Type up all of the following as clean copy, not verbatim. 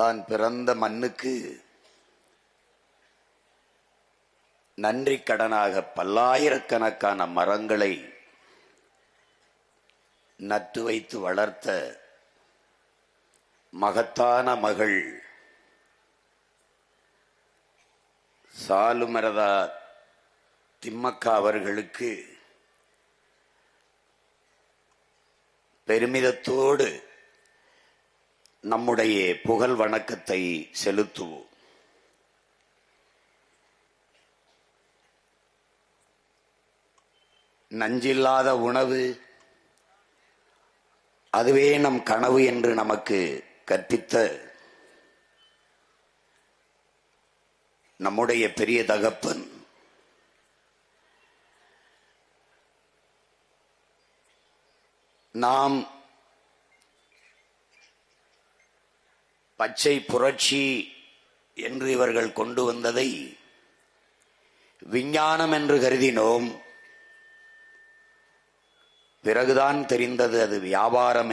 தான் பிறந்த மண்ணுக்கு நன்றி கடனாக பல்லாயிரக்கணக்கான மரங்களை நட்டு வைத்து வளர்த்த மகத்தான மகள் சாலுமரதா திம்மக்கா அவர்களுக்கு பெருமிதத்தோடு நம்முடைய புகழ் வணக்கத்தை செலுத்துவோம். நஞ்சில்லாத உணவு அதுவே நம் கனவு என்று நமக்கு கற்பித்த நம்முடைய பெரிய தகப்பன் நாம் பச்சை புரட்சி என்று இவர்கள் கொண்டு வந்ததை விஞ்ஞானம் என்று கருதினோம். பிறகுதான் தெரிந்தது அது வியாபாரம்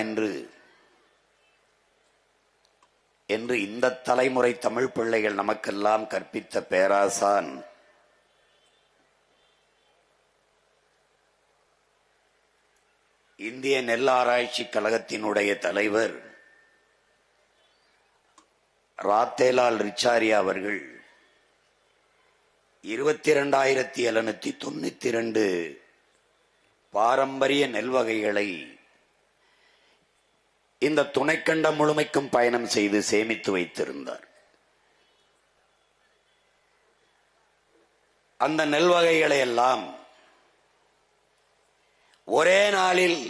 என்று இந்த தலைமுறை தமிழ் பிள்ளைகள் நமக்கெல்லாம் கற்பித்த பேராசான் இந்திய நெல் ஆராய்ச்சி கழகத்தினுடைய தலைவர் ராத்தேலால் ரிச்சாரியா அவர்கள் 22,792 பாரம்பரிய நெல் வகைகளை இந்த துணைக்கண்டம் முழுமைக்கும் பயணம் செய்து சேமித்து வைத்திருந்தார். அந்த நெல் வகைகளை எல்லாம் ஒரே நாளில்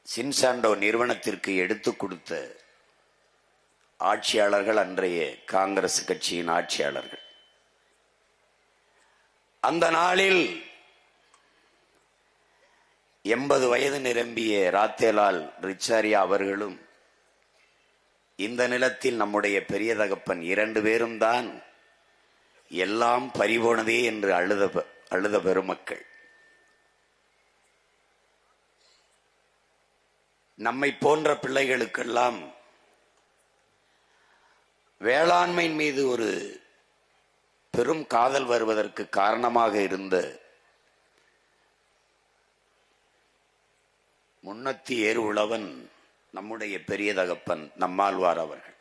சின்சாண்டோ நிறுவனத்திற்கு எடுத்துக் கொடுத்த ஆட்சியாளர்கள் அன்றைய காங்கிரஸ் கட்சியின் ஆட்சியாளர்கள். அந்த நாளில் 80 வயது நிரம்பிய ராத்தேலால் ரிச்சாரியா அவர்களும் இந்த நிலத்தில் நம்முடைய பெரிய தகப்பன் 2 பேரும் தான் எல்லாம் பறிபோனதே என்று அழுத பெருமக்கள். நம்மை போன்ற பிள்ளைகளுக்கெல்லாம் வேளாண்மையின் மீது ஒரு பெரும் காதல் வருவதற்கு காரணமாக இருந்த முன்னத்தி ஏறு உழவன் நம்முடைய பெரிய தகப்பன் நம்மாழ்வார் அவர்கள்.